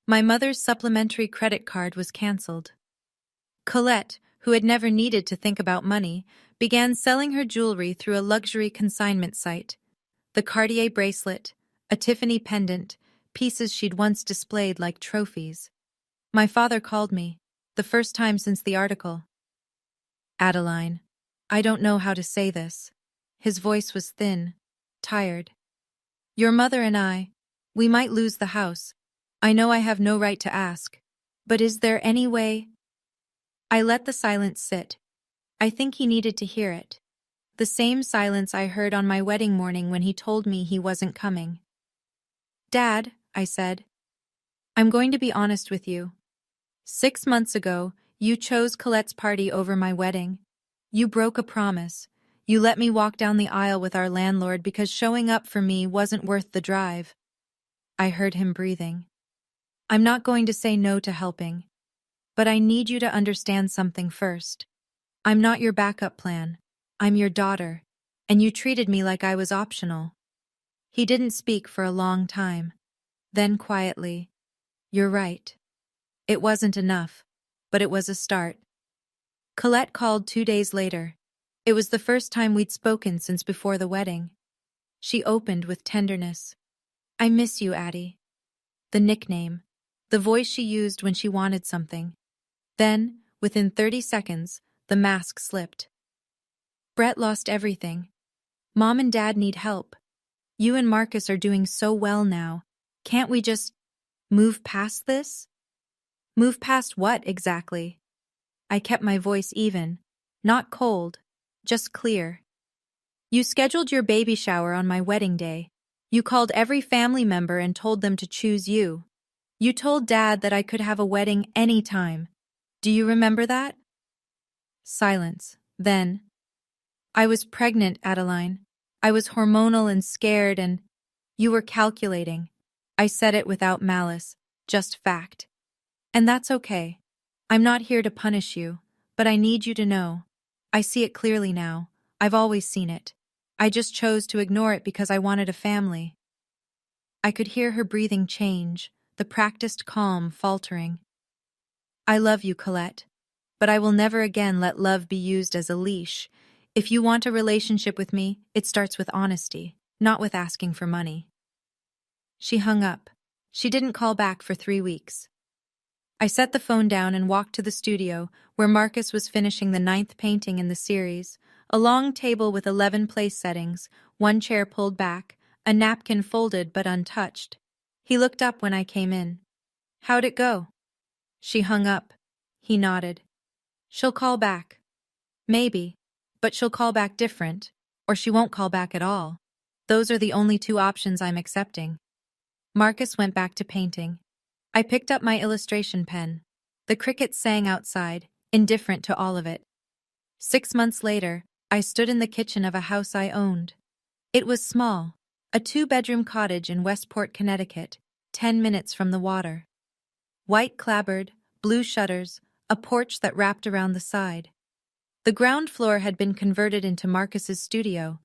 A: My mother's supplementary credit card was canceled. Colette, who had never needed to think about money, began selling her jewelry through a luxury consignment site. The Cartier bracelet, a Tiffany pendant, pieces she'd once displayed like trophies. My father called me, the first time since the article. Adeline, I don't know how to say this. His voice was thin, tired. Your mother and we might lose the house. I know I have no right to ask, but is there any way? I let the silence sit. I think he needed to hear it. The same silence I heard on my wedding morning when he told me he wasn't coming. Dad, I said, I'm going to be honest with you. 6 months ago, you chose Colette's party over my wedding. You broke a promise. You let me walk down the aisle with our landlord because showing up for me wasn't worth the drive. I heard him breathing. I'm not going to say no to helping. But I need you to understand something first. I'm not your backup plan. I'm your daughter, and you treated me like I was optional. He didn't speak for a long time. Then quietly, you're right. It wasn't enough, but it was a start. Colette called 2 days later. It was the first time we'd spoken since before the wedding. She opened with tenderness. I miss you, Addie. The nickname, the voice she used when she wanted something. Then, within 30 seconds, the mask slipped. Brett lost everything. Mom and Dad need help. You and Marcus are doing so well now. Can't we just move past this? Move past what, exactly? I kept my voice even, not cold, just clear. You scheduled your baby shower on my wedding day. You called every family member and told them to choose you. You told Dad that I could have a wedding anytime. Do you remember that? Silence. Then, I was pregnant, Adeline. I was hormonal and scared, and you were calculating. I said it without malice, just fact. And that's okay. I'm not here to punish you, but I need you to know. I see it clearly now. I've always seen it. I just chose to ignore it because I wanted a family. I could hear her breathing change, the practiced calm faltering. I love you, Colette, but I will never again let love be used as a leash. If you want a relationship with me, it starts with honesty, not with asking for money. She hung up. She didn't call back for 3 weeks. I set the phone down and walked to the studio, where Marcus was finishing the 9th painting in the series, a long table with 11 place settings, 1 chair pulled back, a napkin folded but untouched. He looked up when I came in. How'd it go? She hung up. He nodded. She'll call back. Maybe, but she'll call back different, or she won't call back at all. Those are the only 2 options I'm accepting. Marcus went back to painting. I picked up my illustration pen. The crickets sang outside, indifferent to all of it. 6 months later, I stood in the kitchen of a house I owned. It was small, a 2-bedroom cottage in Westport, Connecticut, 10 minutes from the water. White clapboard, blue shutters, a porch that wrapped around the side. The ground floor had been converted into Marcus's studio.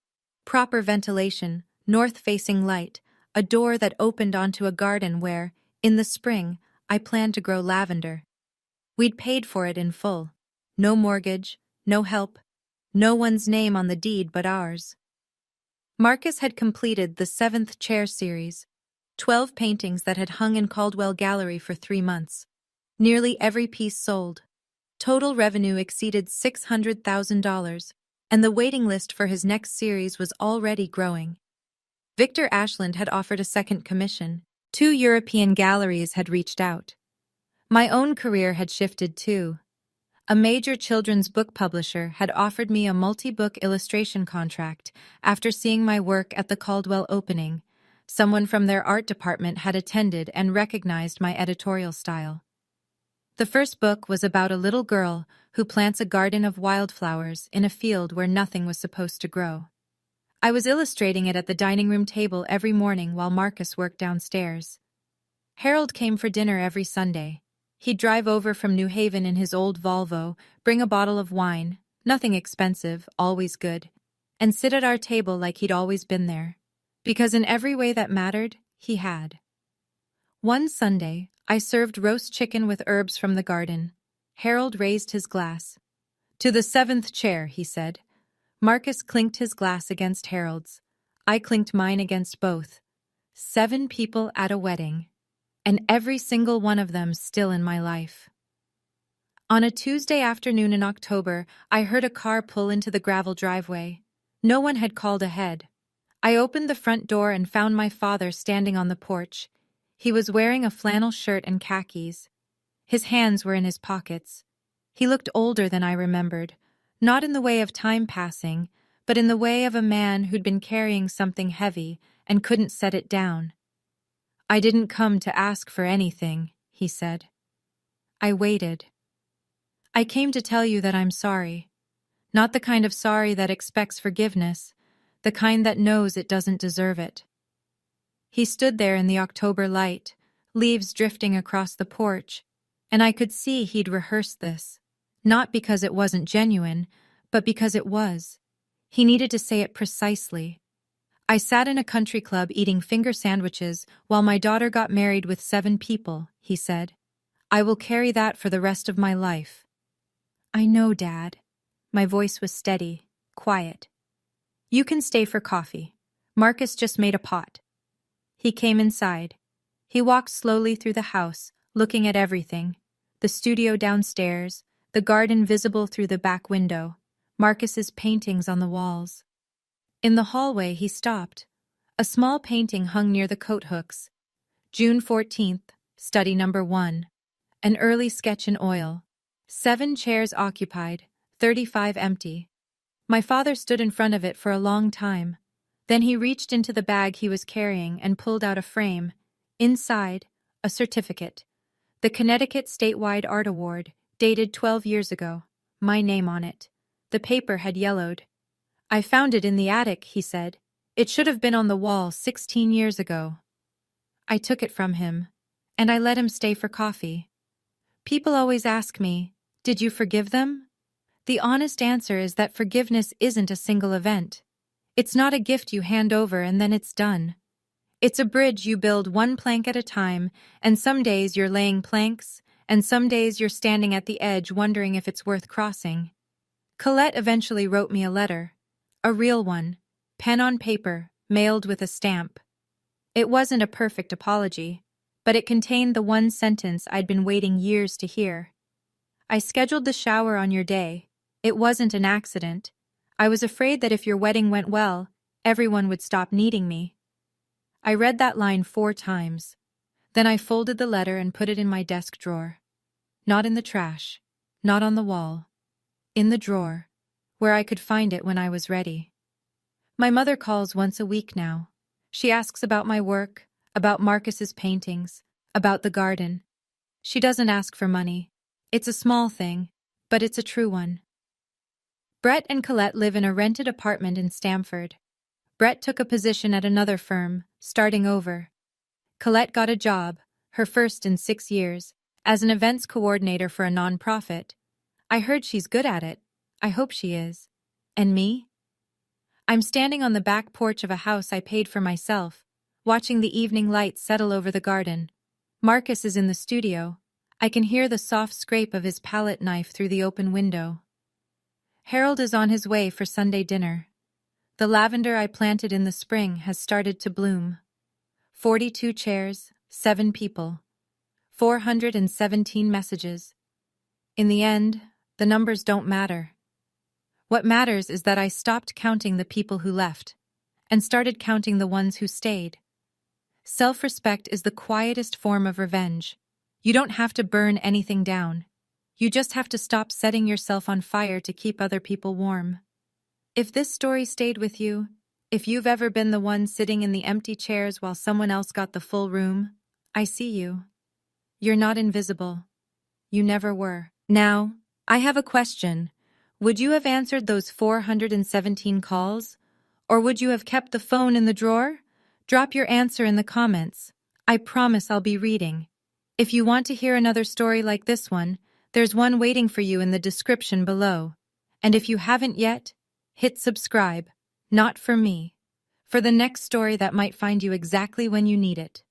A: Proper ventilation, north-facing light, a door that opened onto a garden where, in the spring, I planned to grow lavender. We'd paid for it in full. No mortgage, no help, no one's name on the deed but ours. Marcus had completed the 7th chair series, 12 paintings that had hung in Caldwell Gallery for 3 months. Nearly every piece sold. Total revenue exceeded $600,000, and the waiting list for his next series was already growing. Victor Ashland had offered a second commission. 2 European galleries had reached out. My own career had shifted too. A major children's book publisher had offered me a multi-book illustration contract after seeing my work at the Caldwell opening. Someone from their art department had attended and recognized my editorial style. The first book was about a little girl who plants a garden of wildflowers in a field where nothing was supposed to grow. I was illustrating it at the dining room table every morning while Marcus worked downstairs. Harold came for dinner every Sunday. He'd drive over from New Haven in his old Volvo, bring a bottle of wine, nothing expensive, always good, and sit at our table like he'd always been there. Because in every way that mattered, he had. One Sunday, I served roast chicken with herbs from the garden. Harold raised his glass. "To the seventh chair," he said. Marcus clinked his glass against Harold's. I clinked mine against both. 7 people at a wedding. And every single one of them still in my life. On a Tuesday afternoon in October, I heard a car pull into the gravel driveway. No one had called ahead. I opened the front door and found my father standing on the porch. He was wearing a flannel shirt and khakis. His hands were in his pockets. He looked older than I remembered, not in the way of time passing, but in the way of a man who'd been carrying something heavy and couldn't set it down. "I didn't come to ask for anything," he said. I waited. "I came to tell you that I'm sorry. Not the kind of sorry that expects forgiveness, the kind that knows it doesn't deserve it." He stood there in the October light, leaves drifting across the porch, and I could see he'd rehearsed this, not because it wasn't genuine, but because it was. He needed to say it precisely. "I sat in a country club eating finger sandwiches while my daughter got married with 7 people, he said. "I will carry that for the rest of my life." "I know, Dad." My voice was steady, quiet. "You can stay for coffee. Marcus just made a pot." He came inside. He walked slowly through the house, looking at everything. The studio downstairs, the garden visible through the back window, Marcus's paintings on the walls. In the hallway, he stopped. A small painting hung near the coat hooks. June 14th, study number 1. An early sketch in oil. 7 chairs occupied, 35 empty. My father stood in front of it for a long time. Then he reached into the bag he was carrying and pulled out a frame. Inside, a certificate. The Connecticut Statewide Art Award, dated 12 years ago. My name on it. The paper had yellowed. "I found it in the attic," he said. "It should have been on the wall 16 years ago." I took it from him, and I let him stay for coffee. People always ask me, "Did you forgive them?" The honest answer is that forgiveness isn't a single event. It's not a gift you hand over and then it's done. It's a bridge you build one plank at a time, and some days you're laying planks, and some days you're standing at the edge wondering if it's worth crossing. Colette eventually wrote me a letter. A real one, pen on paper, mailed with a stamp. It wasn't a perfect apology, but it contained the one sentence I'd been waiting years to hear. "I scheduled the shower on your day. It wasn't an accident. I was afraid that if your wedding went well, everyone would stop needing me." I read that line 4 times. Then I folded the letter and put it in my desk drawer. Not in the trash, not on the wall. In the drawer, where I could find it when I was ready. My mother calls once a week now. She asks about my work, about Marcus's paintings, about the garden. She doesn't ask for money. It's a small thing, but it's a true one. Brett and Colette live in a rented apartment in Stamford. Brett took a position at another firm, starting over. Colette got a job, her first in 6 years, as an events coordinator for a nonprofit. I heard she's good at it. I hope she is. And me? I'm standing on the back porch of a house I paid for myself, watching the evening light settle over the garden. Marcus is in the studio. I can hear the soft scrape of his palette knife through the open window. Harold is on his way for Sunday dinner. The lavender I planted in the spring has started to bloom. 42 chairs, 7 people. 417 messages. In the end, the numbers don't matter. What matters is that I stopped counting the people who left and started counting the ones who stayed. Self-respect is the quietest form of revenge. You don't have to burn anything down. You just have to stop setting yourself on fire to keep other people warm. If this story stayed with you, if you've ever been the one sitting in the empty chairs while someone else got the full room, I see you. You're not invisible. You never were. Now, I have a question. Would you have answered those 417 calls? Or would you have kept the phone in the drawer? Drop your answer in the comments. I promise I'll be reading. If you want to hear another story like this one, there's one waiting for you in the description below. And if you haven't yet, hit subscribe. Not for me. For the next story that might find you exactly when you need it.